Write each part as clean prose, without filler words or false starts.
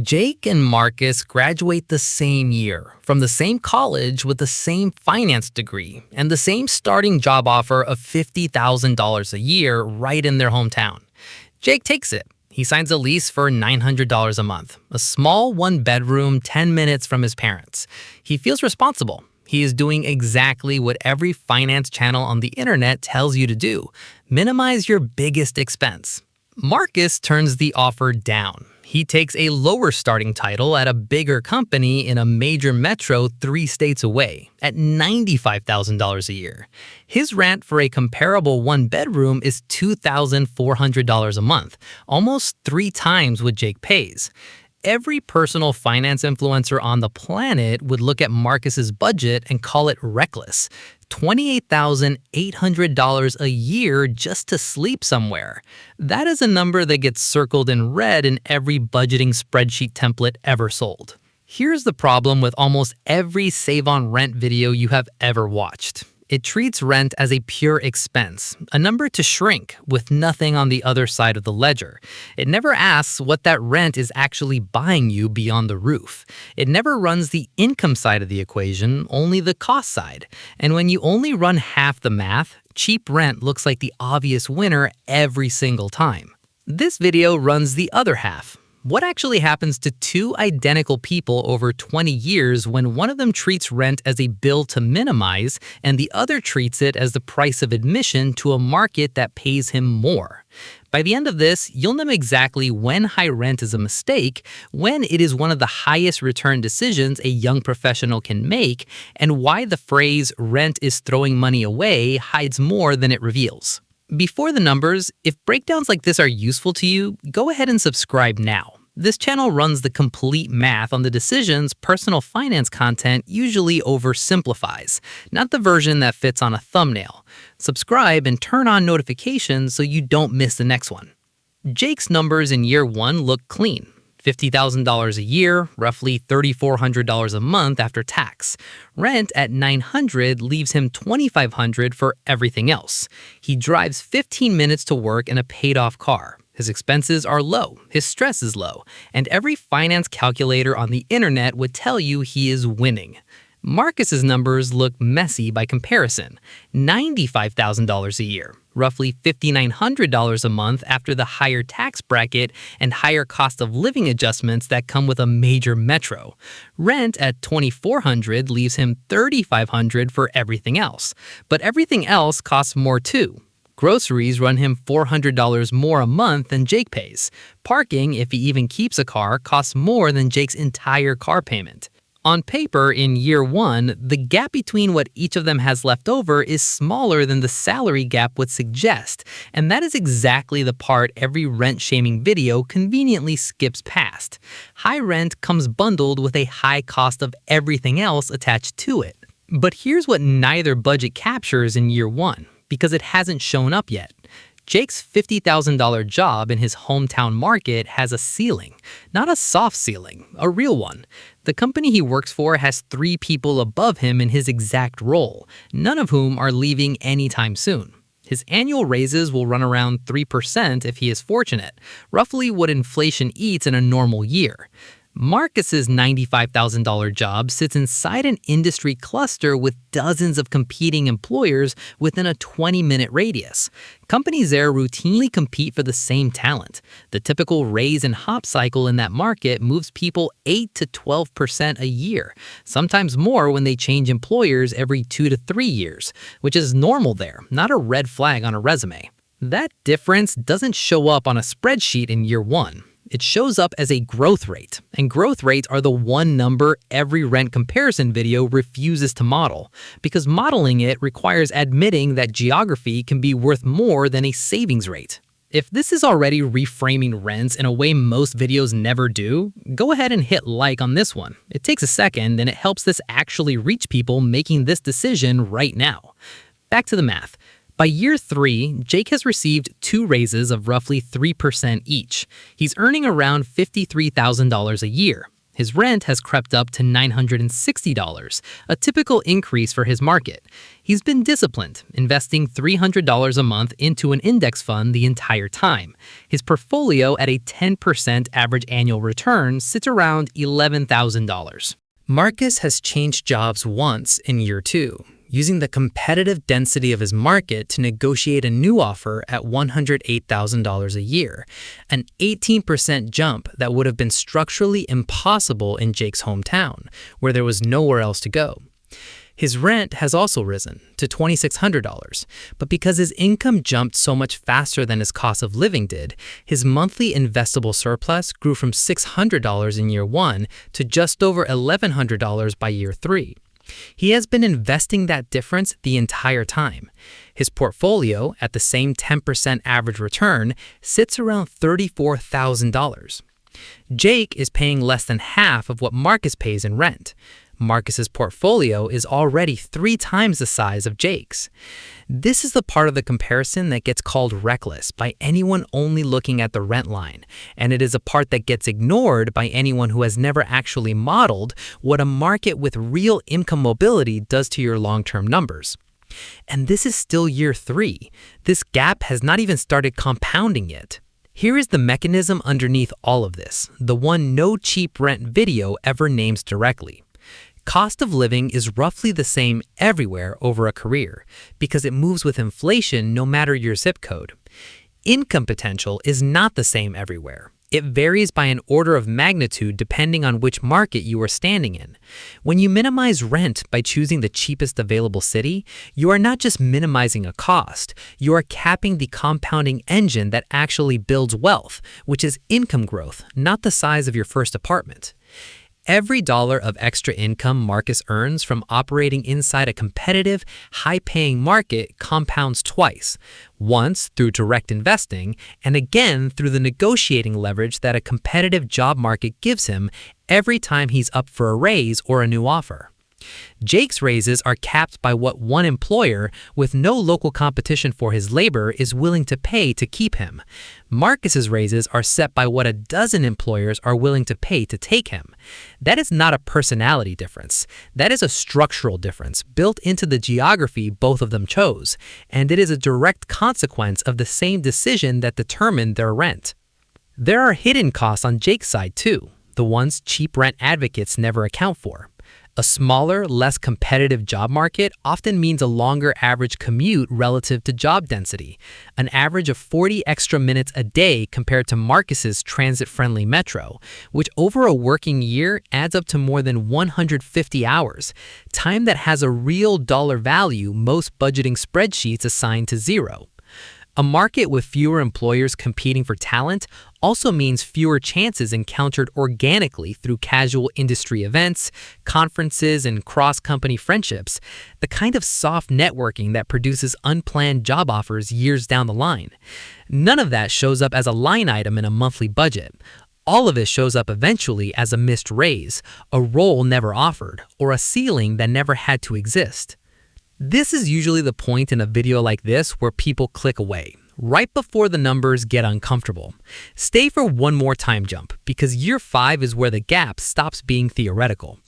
Jake and Marcus graduate the same year, from the same college with the same finance degree, and the same starting job offer of $50,000 a year right in their hometown. Jake takes it. He signs a lease for $900 a month, a small one-bedroom 10 minutes from his parents. He feels responsible. He is doing exactly what every finance channel on the internet tells you to do: minimize your biggest expense. Marcus turns the offer down. He takes a lower starting title at a bigger company in a major metro 3 states away at $95,000 a year. His rent for a comparable one-bedroom is $2,400 a month, almost 3 times what Jake pays. Every personal finance influencer on the planet would look at Marcus's budget and call it reckless. $28,800 a year just to sleep somewhere. That is a number that gets circled in red in every budgeting spreadsheet template ever sold. Here's the problem with almost every Save on Rent video you have ever watched. It treats rent as a pure expense, a number to shrink with nothing on the other side of the ledger. It never asks what that rent is actually buying you beyond the roof. It never runs the income side of the equation, only the cost side. And when you only run half the math, cheap rent looks like the obvious winner every single time. This video runs the other half. What actually happens to 2 identical people over 20 years when one of them treats rent as a bill to minimize and the other treats it as the price of admission to a market that pays him more? By the end of this, you'll know exactly when high rent is a mistake, when it is one of the highest return decisions a young professional can make, and why the phrase "rent is throwing money away" hides more than it reveals. Before the numbers, if breakdowns like this are useful to you, go ahead and subscribe now. This channel runs the complete math on the decisions personal finance content usually oversimplifies, not the version that fits on a thumbnail. Subscribe and turn on notifications so you don't miss the next one. Jake's numbers in year 1 look clean. $50,000 a year, roughly $3,400 a month after tax. Rent at $900 leaves him $2,500 for everything else. He drives 15 minutes to work in a paid-off car. His expenses are low, his stress is low, and every finance calculator on the internet would tell you he is winning. Marcus's numbers look messy by comparison. $95,000 a year, roughly $5,900 a month after the higher tax bracket and higher cost of living adjustments that come with a major metro. Rent at $2,400 leaves him $3,500 for everything else. But everything else costs more too. Groceries run him $400 more a month than Jake pays. Parking, if he even keeps a car, costs more than Jake's entire car payment. On paper, in year 1, the gap between what each of them has left over is smaller than the salary gap would suggest, and that is exactly the part every rent-shaming video conveniently skips past. High rent comes bundled with a high cost of everything else attached to it. But here's what neither budget captures in year 1, because it hasn't shown up yet. Jake's $50,000 job in his hometown market has a ceiling, not a soft ceiling, a real one. The company he works for has 3 people above him in his exact role, none of whom are leaving anytime soon. His annual raises will run around 3% if he is fortunate, roughly what inflation eats in a normal year. Marcus's $95,000 job sits inside an industry cluster with dozens of competing employers within a 20-minute radius. Companies there routinely compete for the same talent. The typical raise and hop cycle in that market moves people 8 to 12% a year, sometimes more when they change employers every 2 to 3 years, which is normal there, not a red flag on a resume. That difference doesn't show up on a spreadsheet in year 1. It shows up as a growth rate, and growth rates are the one number every rent comparison video refuses to model, because modeling it requires admitting that geography can be worth more than a savings rate. If this is already reframing rents in a way most videos never do, go ahead and hit like on this one. It takes a second, and it helps this actually reach people making this decision right now. Back to the math. By year 3, Jake has received 2 raises of roughly 3% each. He's earning around $53,000 a year. His rent has crept up to $960, a typical increase for his market. He's been disciplined, investing $300 a month into an index fund the entire time. His portfolio at a 10% average annual return sits around $11,000. Marcus has changed jobs once in year 2, using the competitive density of his market to negotiate a new offer at $108,000 a year, an 18% jump that would have been structurally impossible in Jake's hometown, where there was nowhere else to go. His rent has also risen to $2,600, but because his income jumped so much faster than his cost of living did, his monthly investable surplus grew from $600 in year 1 to just over $1,100 by year 3. He has been investing that difference the entire time. His portfolio, at the same 10% average return, sits around $34,000. Jake is paying less than half of what Marcus pays in rent. Marcus's portfolio is already 3 times the size of Jake's. This is the part of the comparison that gets called reckless by anyone only looking at the rent line, and it is a part that gets ignored by anyone who has never actually modeled what a market with real income mobility does to your long-term numbers. And this is still year 3. This gap has not even started compounding yet. Here is the mechanism underneath all of this, the one no cheap rent video ever names directly. Cost of living is roughly the same everywhere over a career because it moves with inflation no matter your zip code. Income potential is not the same everywhere. It varies by an order of magnitude depending on which market you are standing in. When you minimize rent by choosing the cheapest available city, you are not just minimizing a cost, you are capping the compounding engine that actually builds wealth, which is income growth, not the size of your first apartment. Every dollar of extra income Marcus earns from operating inside a competitive, high-paying market compounds twice, once through direct investing, and again through the negotiating leverage that a competitive job market gives him every time he's up for a raise or a new offer. Jake's raises are capped by what one employer with no local competition for his labor is willing to pay to keep him. Marcus's raises are set by what a dozen employers are willing to pay to take him. That is not a personality difference. That is a structural difference built into the geography both of them chose, and it is a direct consequence of the same decision that determined their rent. There are hidden costs on Jake's side too, the ones cheap rent advocates never account for. A smaller, less competitive job market often means a longer average commute relative to job density, an average of 40 extra minutes a day compared to Marcus's transit-friendly metro, which over a working year adds up to more than 150 hours, time that has a real dollar value most budgeting spreadsheets assign to 0. A market with fewer employers competing for talent also means fewer chances encountered organically through casual industry events, conferences, and cross-company friendships, the kind of soft networking that produces unplanned job offers years down the line. None of that shows up as a line item in a monthly budget. All of it shows up eventually as a missed raise, a role never offered, or a ceiling that never had to exist. This is usually the point in a video like this where people click away, right before the numbers get uncomfortable. Stay for one more time jump, because year 5 is where the gap stops being theoretical.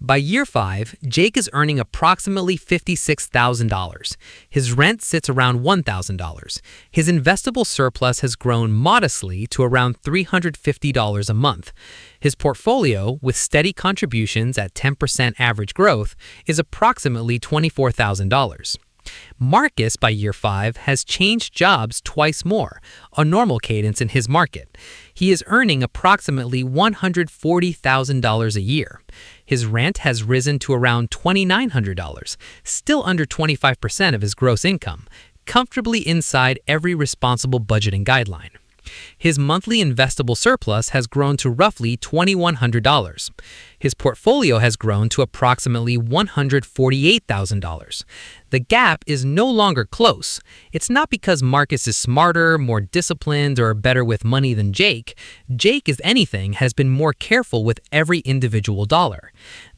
By year 5, Jake is earning approximately $56,000. His rent sits around $1,000. His investable surplus has grown modestly to around $350 a month. His portfolio, with steady contributions at 10% average growth, is approximately $24,000. Marcus, by year 5, has changed jobs twice more, a normal cadence in his market. He is earning approximately $140,000 a year. His rent has risen to around $2,900, still under 25% of his gross income, comfortably inside every responsible budgeting guideline. His monthly investable surplus has grown to roughly $2,100. His portfolio has grown to approximately $148,000. The gap is no longer close. It's not because Marcus is smarter, more disciplined, or better with money than Jake. Jake, if anything, has been more careful with every individual dollar.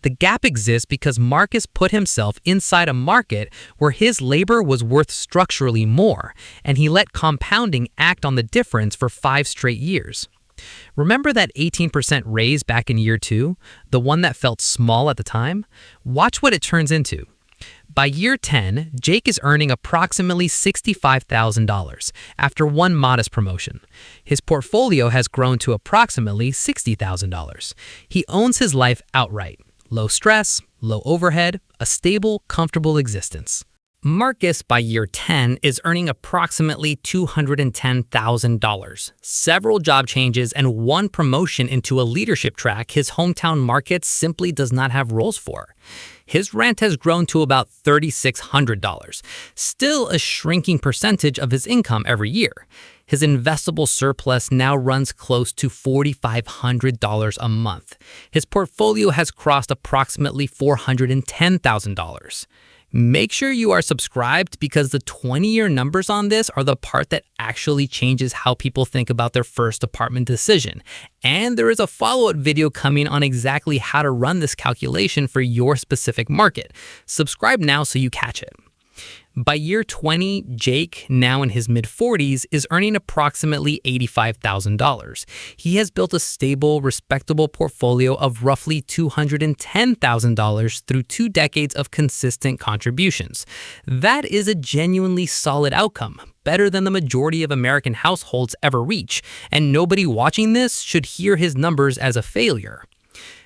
The gap exists because Marcus put himself inside a market where his labor was worth structurally more, and he let compounding act on the difference for 5 straight years. Remember that 18% raise back in year 2, the one that felt small at the time? Watch what it turns into. By year 10, Jake is earning approximately $65,000 after one modest promotion. His portfolio has grown to approximately $60,000. He owns his life outright. Low stress, low overhead, a stable, comfortable existence. Marcus, by year 10, is earning approximately $210,000. Several job changes and one promotion into a leadership track his hometown market simply does not have roles for. His rent has grown to about $3,600, still a shrinking percentage of his income every year. His investable surplus now runs close to $4,500 a month. His portfolio has crossed approximately $410,000. Make sure you are subscribed because the 20-year numbers on this are the part that actually changes how people think about their first apartment decision. And there is a follow-up video coming on exactly how to run this calculation for your specific market. Subscribe now so you catch it. By year 20, Jake, now in his mid-40s, is earning approximately $85,000. He has built a stable, respectable portfolio of roughly $210,000 through 2 decades of consistent contributions. That is a genuinely solid outcome, better than the majority of American households ever reach, and nobody watching this should hear his numbers as a failure.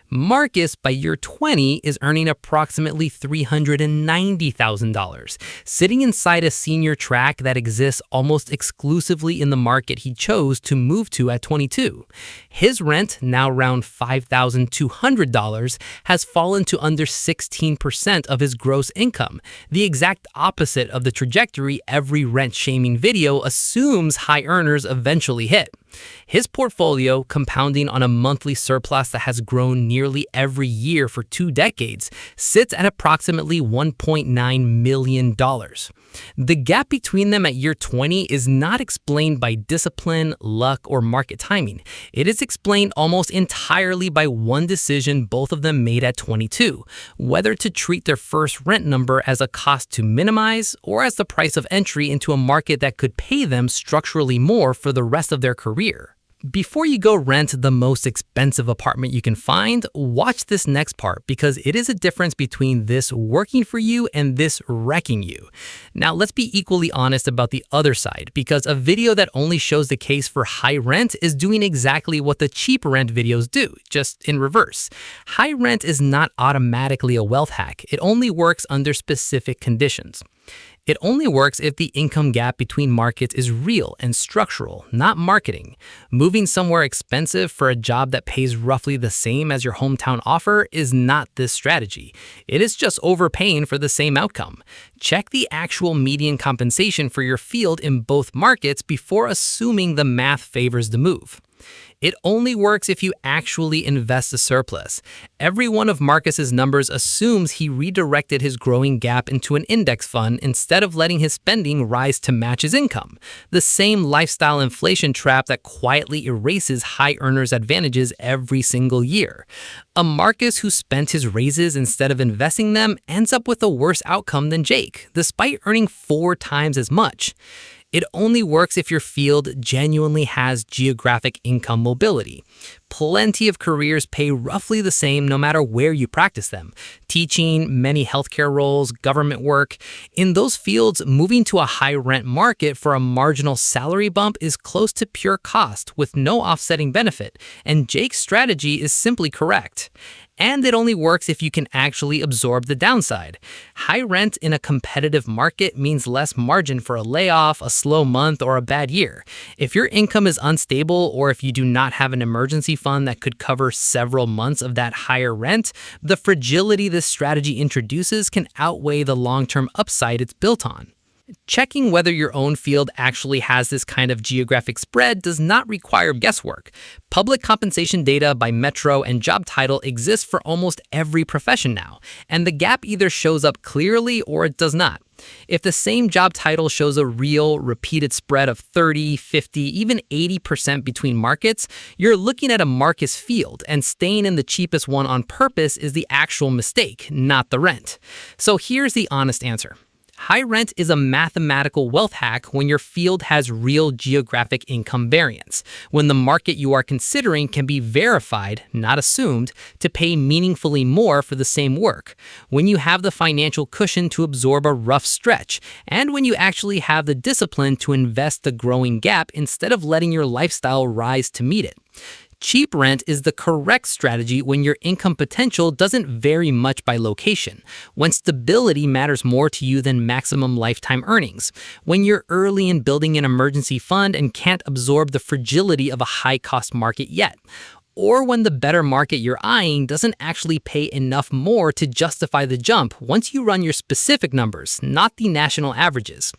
Marcus, by year 20, is earning approximately $390,000, sitting inside a senior track that exists almost exclusively in the market he chose to move to at 22. His rent, now around $5,200, has fallen to under 16% of his gross income, the exact opposite of the trajectory every rent-shaming video assumes high earners eventually hit. His portfolio, compounding on a monthly surplus that has grown nearly every year for 2 decades, sits at approximately $1.9 million. The gap between them at year 20 is not explained by discipline, luck, or market timing. It is explained almost entirely by one decision both of them made at 22, whether to treat their first rent number as a cost to minimize or as the price of entry into a market that could pay them structurally more for the rest of their career. Before you go rent the most expensive apartment you can find, watch this next part because it is a difference between this working for you and this wrecking you. Now, let's be equally honest about the other side because a video that only shows the case for high rent is doing exactly what the cheap rent videos do, just in reverse. High rent is not automatically a wealth hack. It only works under specific conditions. It only works if the income gap between markets is real and structural, not marketing. Moving somewhere expensive for a job that pays roughly the same as your hometown offer is not this strategy. It is just overpaying for the same outcome. Check the actual median compensation for your field in both markets before assuming the math favors the move. It only works if you actually invest a surplus. Every one of Marcus's numbers assumes he redirected his growing gap into an index fund instead of letting his spending rise to match his income. The same lifestyle inflation trap that quietly erases high earners' advantages every single year. A Marcus who spent his raises instead of investing them ends up with a worse outcome than Jake, despite earning 4 times as much. It only works if your field genuinely has geographic income mobility. Plenty of careers pay roughly the same no matter where you practice them. Teaching, many healthcare roles, government work. In those fields, moving to a high rent market for a marginal salary bump is close to pure cost with no offsetting benefit, and Jake's strategy is simply correct. And it only works if you can actually absorb the downside. High rent in a competitive market means less margin for a layoff, a slow month, or a bad year. If your income is unstable or if you do not have an emergency fund that could cover several months of that higher rent, the fragility this strategy introduces can outweigh the long-term upside it's built on. Checking whether your own field actually has this kind of geographic spread does not require guesswork. Public compensation data by metro and job title exists for almost every profession now, and the gap either shows up clearly or it does not. If the same job title shows a real, repeated spread of 30, 50, even 80% between markets, you're looking at a Marcus field, and staying in the cheapest one on purpose is the actual mistake, not the rent. So here's the honest answer. High rent is a mathematical wealth hack when your field has real geographic income variance, when the market you are considering can be verified, not assumed, to pay meaningfully more for the same work, when you have the financial cushion to absorb a rough stretch, and when you actually have the discipline to invest the growing gap instead of letting your lifestyle rise to meet it. Cheap rent is the correct strategy when your income potential doesn't vary much by location, when stability matters more to you than maximum lifetime earnings, when you're early in building an emergency fund and can't absorb the fragility of a high-cost market yet, or when the better market you're eyeing doesn't actually pay enough more to justify the jump once you run your specific numbers, not the national averages.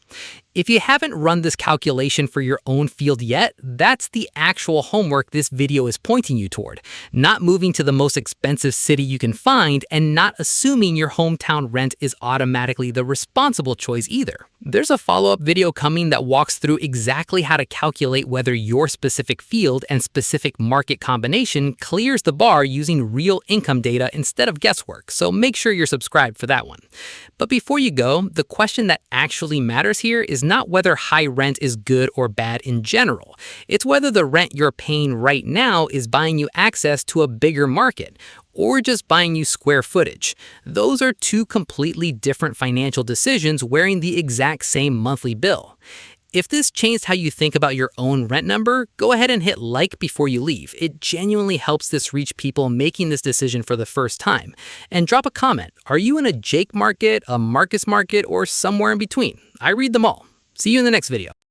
If you haven't run this calculation for your own field yet, that's the actual homework this video is pointing you toward. Not moving to the most expensive city you can find and not assuming your hometown rent is automatically the responsible choice either. There's a follow-up video coming that walks through exactly how to calculate whether your specific field and specific market combination clears the bar using real income data instead of guesswork, so make sure you're subscribed for that one. But before you go, the question that actually matters here is not whether high rent is good or bad in general. It's whether the rent you're paying right now is buying you access to a bigger market, or just buying you square footage. Those are two completely different financial decisions wearing the exact same monthly bill. If this changed how you think about your own rent number, go ahead and hit like before you leave. It genuinely helps this reach people making this decision for the first time. And drop a comment. Are you in a Jake market, a Marcus market, or somewhere in between? I read them all. See you in the next video.